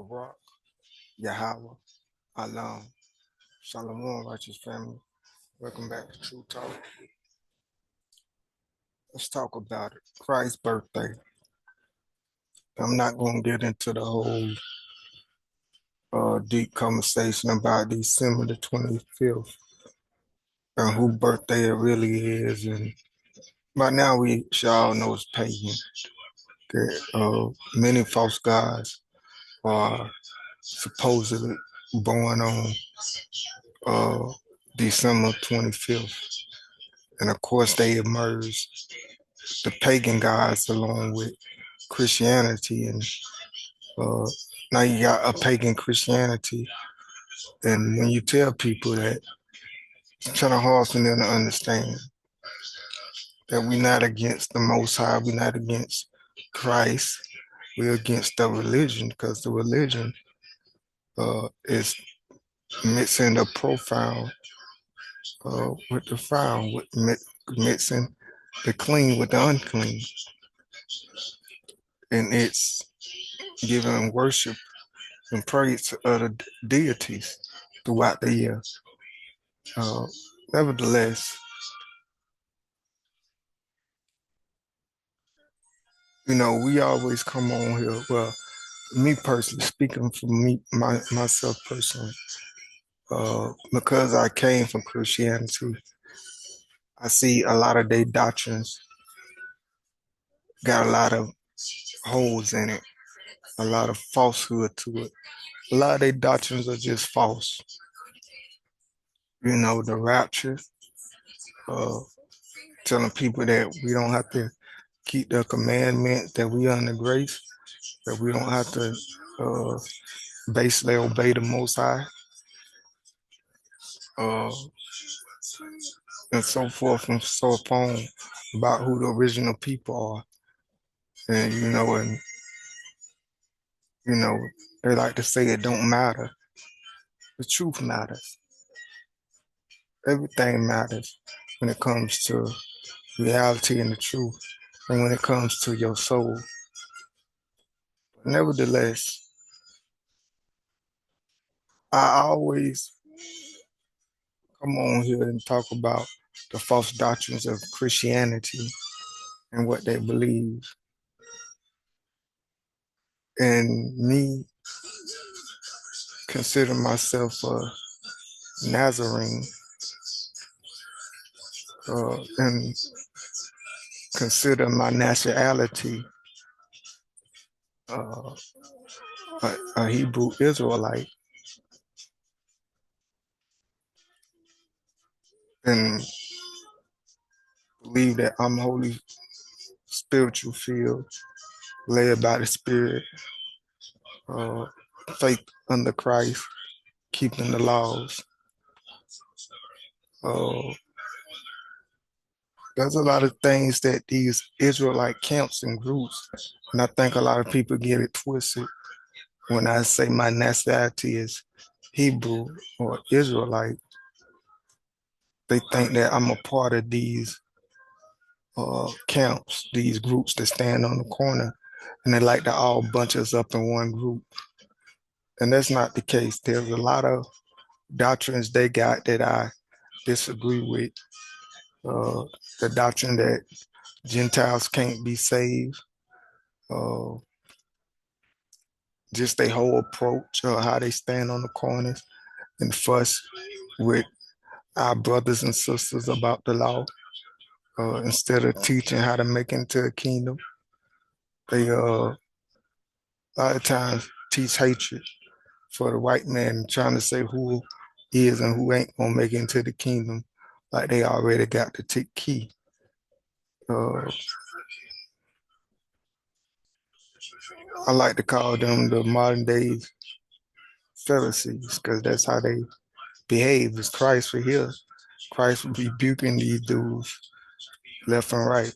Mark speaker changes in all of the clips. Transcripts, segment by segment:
Speaker 1: Barak, Yahweh, Alam, Shalom, righteous family. Welcome back to TRU-TALK. Let's talk about it. Christ's birthday. I'm not going to get into the whole deep conversation about December the 25th and who birthday it really is. And by now we should all know it's pagan. That many false gods are supposedly born on uh, December 25th. And of course, they emerged, the pagan gods, along with Christianity. And uh, now you got a pagan Christianity. And when you tell people that, it's kind of hard for them to understand that we're not against the Most High, we're not against Christ, we're against the religion, because the religion is mixing the profound with the foul, with mixing the clean with the unclean. And it's giving worship and praise to other deities throughout the year. Uh, Nevertheless, we always come on here. Well, me personally, speaking for myself personally, because I came from Christianity, I see a lot of their doctrines got a lot of holes in it, a lot of falsehood to it. A lot of their doctrines are just false. The rapture, uh, telling people that we don't have to keep the commandment, that we under grace, that we don't have to basically obey the Most High, uh, and so forth and so on, about who the original people are. And they like to say it don't matter. The truth matters. Everything matters when it comes to reality and the truth, and when it comes to your soul. Nevertheless, I always come on here and talk about the false doctrines of Christianity and what they believe. And me consider myself a Nazarene, and consider my nationality uh, a Hebrew Israelite, and believe that I'm holy, spiritual filled, led by the Spirit, uh, faith under Christ, keeping the laws. Uh, there's a lot of things that these Israelite camps and groups, and I think a lot of people get it twisted when I say my nationality is Hebrew or Israelite. They think that I'm a part of these camps, these groups that stand on the corner, and they like to all bunch us up in one group. And that's not the case. There's a lot of doctrines they got that I disagree with. The doctrine that Gentiles can't be saved, uh, just their whole approach, how they stand on the corners and fuss with our brothers and sisters about the law, instead of teaching how to make it into a kingdom. They a lot of times teach hatred for the white man, trying to say who is and who ain't gonna make it into the kingdom, like they already got the key. Uh, I like to call them the modern day Pharisees, because that's how they behave. As Christ for here, Christ rebuking these dudes left and right.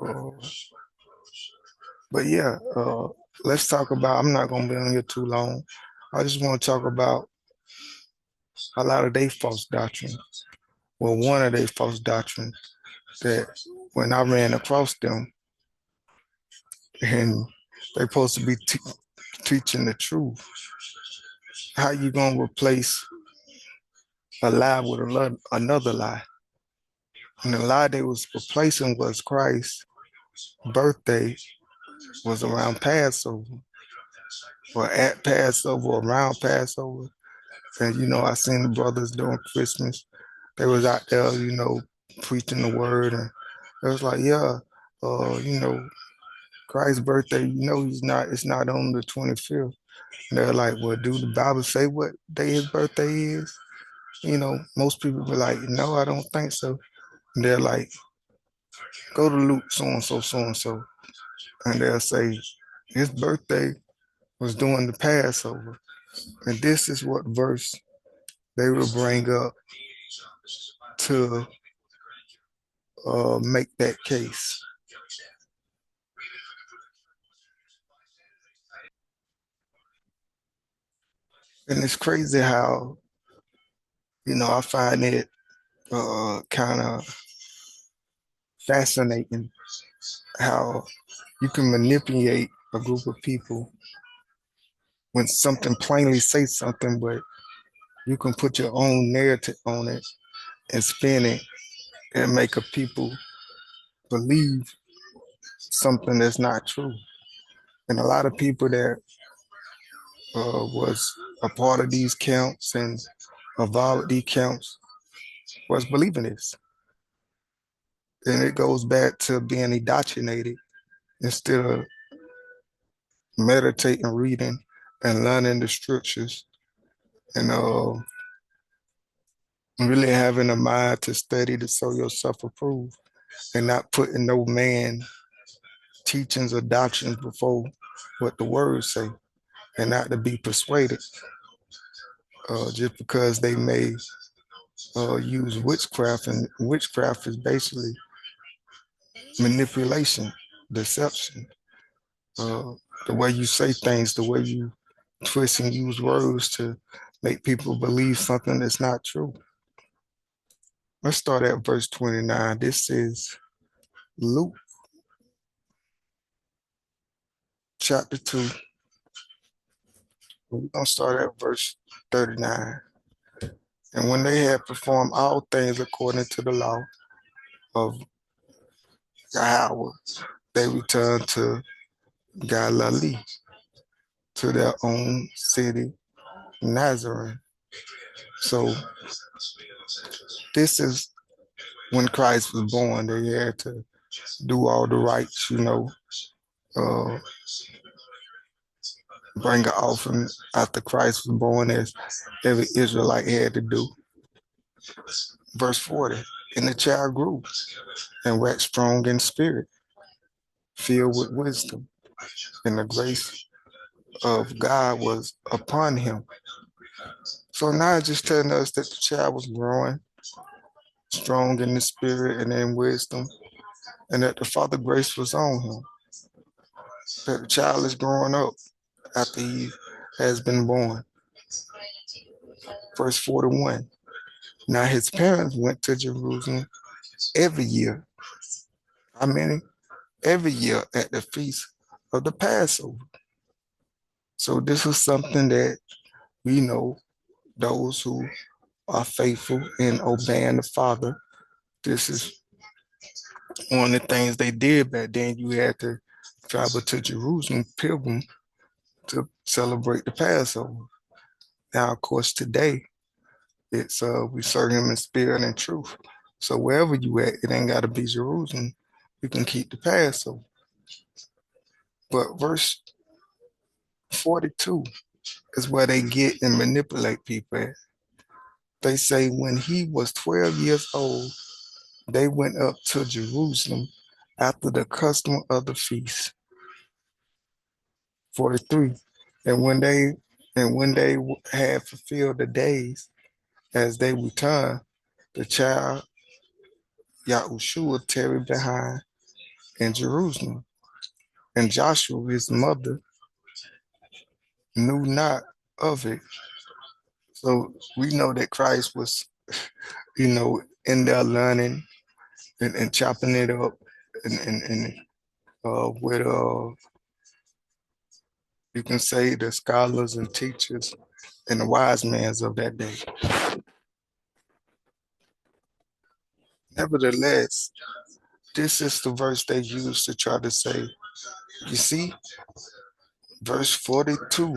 Speaker 1: Uh, but yeah, let's talk about. I'm not gonna be on here too long. I just want to talk about a lot of their false doctrine. Well, one of their false doctrines that when I ran across them, and they're supposed to be teaching the truth. How you gonna replace a lie with another lie? And the lie they was replacing was Christ's birthday was around Passover, or at Passover, or around Passover. And I seen the brothers during Christmas. They was out there, preaching the word, and it was like, yeah, uh, you know, Christ's birthday, it's not on the 25th. And they're like, well, do the Bible say what day his birthday is? Most people be like, no, I don't think so. And they're like, go to Luke so and so, so and so. And they'll say, his birthday was during the Passover. And this is what verse they will bring up to make that case. And it's crazy how, I find it kind of fascinating how you can manipulate a group of people when something plainly says something, but you can put your own narrative on it and spin it and make a people believe something that's not true. And a lot of people that was a part of these camps and involved with these camps was believing this. And it goes back to being indoctrinated instead of meditating, reading, and learning the scriptures, and really having a mind to study to show yourself approved, and not putting no man teachings or doctrines before what the words say, and not to be persuaded just because they may use witchcraft, and witchcraft is basically manipulation, deception. Uh, the way you say things, the way you twist and use words to make people believe something that's not true. Let's start at verse 29. This is Luke chapter 2. We're going to start at verse 39. And when they had performed all things according to the law of Yahweh, they returned to Galilee, to their own city, Nazareth. So this is when Christ was born. They had to do all the rites, uh, bring an offering after Christ was born, as every Israelite had to do. Verse 40, and the child grew and waxed strong in spirit, filled with wisdom, and the grace of God was upon him. So now it's just telling us that the child was growing strong in the spirit and in wisdom, and that the Father grace was on him. That the child is growing up after he has been born. Verse 41. Now his parents went to Jerusalem every year. How many? Every year at the feast of the Passover. So this is something that we know, those who are faithful in obeying the Father. This is one of the things they did back then. You had to travel to Jerusalem, pilgrim, to celebrate the Passover. Now, of course, today it's we serve him in spirit and truth. So wherever you at, it ain't got to be Jerusalem. You can keep the Passover. But verse 42 is where they get and manipulate people at. They say when he was 12 years old, they went up to Jerusalem after the custom of the feast. 43. And when they had fulfilled the days, as they returned, the child Yahushua tarried behind in Jerusalem. And Joshua, his mother, knew not of it. So we know that Christ was, in there learning and chopping it up and with You can say the scholars and teachers and the wise men of that day. Nevertheless, this is the verse they use to try to say, you see, verse 42,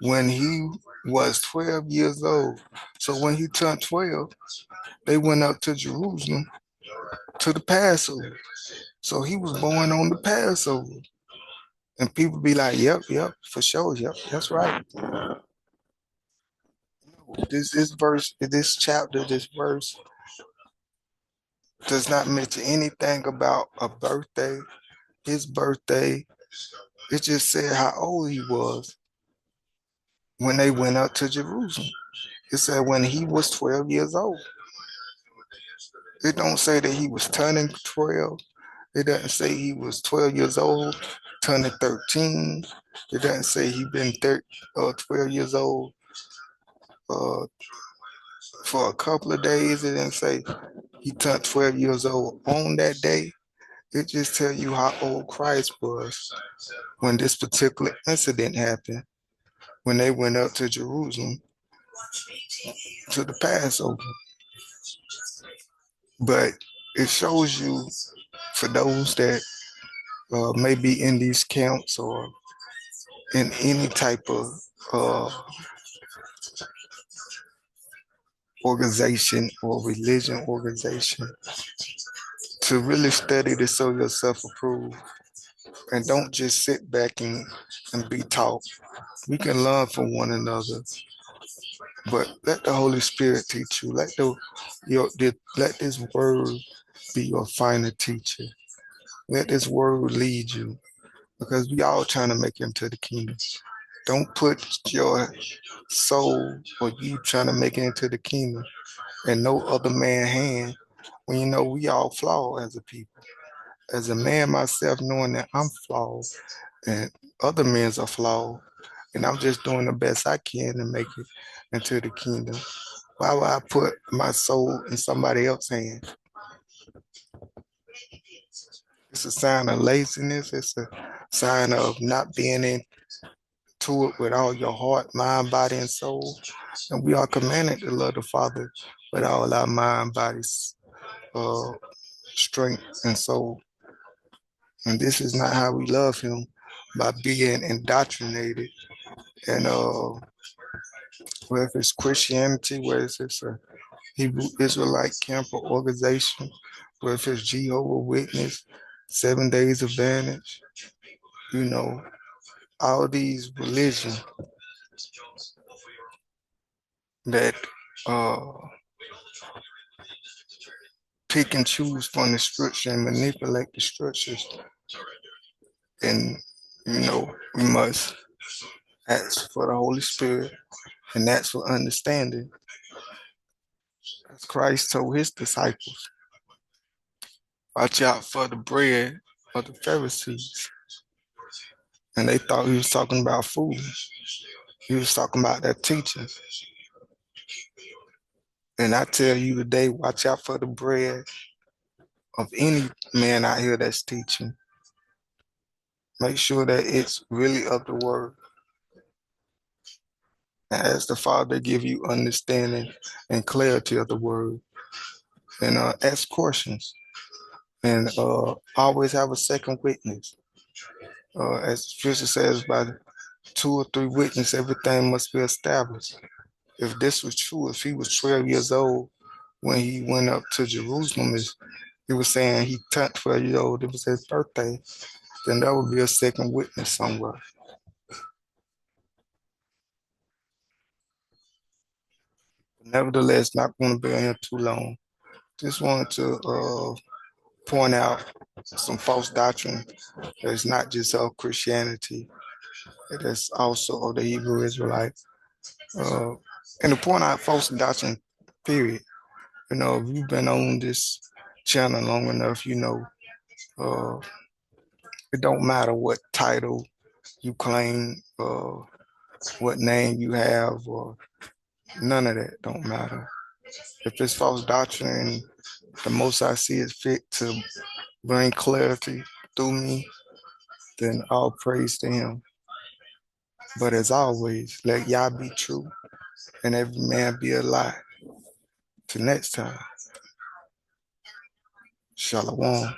Speaker 1: when he was 12 years old. So when he turned 12, they went up to Jerusalem to the Passover. So he was born on the Passover. And people be like, yep, yep, for sure, yep, that's right. This verse, this chapter, this verse does not mention anything about a birthday, his birthday. It just said how old he was when they went up to Jerusalem. It said when he was 12 years old. It don't say that he was turning 12. It doesn't say he was 12 years old, turning 13. It doesn't say he been 12 years old uh, for a couple of days. It didn't say he turned 12 years old on that day. It just tell you how old Christ was when this particular incident happened, when they went up to Jerusalem to the Passover. But it shows you, for those that may be in these camps or in any type of uh, organization or religion organization, to really study to show yourself approved and don't just sit back and be taught. We can learn from one another, but let the Holy Spirit teach you. Let this word be your final teacher. Let this word lead you, because we all trying to make it into the kingdom. Don't put your soul or you trying to make it into the kingdom in no other man's hand, when you know we all flawed as a people. As a man myself, knowing that I'm flawed and other men are flawed, and I'm just doing the best I can to make it into the kingdom. Why would I put my soul in somebody else's hands? It's a sign of laziness. It's a sign of not being into it with all your heart, mind, body, and soul. And we are commanded to love the Father with all our mind, bodies, uh, strength, and soul. And this is not how we love Him, by being indoctrinated. And whether it's Christianity, whether it's a Hebrew Israelite camp or organization, whether it's Jehovah Witness, 7 Days Advantage, you know, all these religions that uh, pick and choose from the scripture and manipulate the scriptures. And, you know, we must ask for the Holy Spirit and ask for understanding. As Christ told his disciples, watch out for the bread of the Pharisees. And they thought he was talking about food. He was talking about their teachings. And I tell you today, watch out for the bread of any man out here that's teaching. Make sure that it's really of the word. And ask the Father to give you understanding and clarity of the word. And ask questions. And always have a second witness. As Scripture says, by 2 or 3 witnesses, everything must be established. If this was true, if he was 12 years old when he went up to Jerusalem, he was saying he turned 12 years old, it was his birthday, then that would be a second witness somewhere. Nevertheless, not going to be on here too long. Just wanted to point out some false doctrine that's not just of Christianity, it is also of the Hebrew Israelites. And to point out false doctrine, period. You know, if you've been on this channel long enough, you know, it don't matter what title you claim, what name you have, or none of that don't matter. If it's false doctrine, the most I see is fit to bring clarity through me, then all praise to Him. But as always, let y'all be true and every man be a lie. Till next time, Shalom.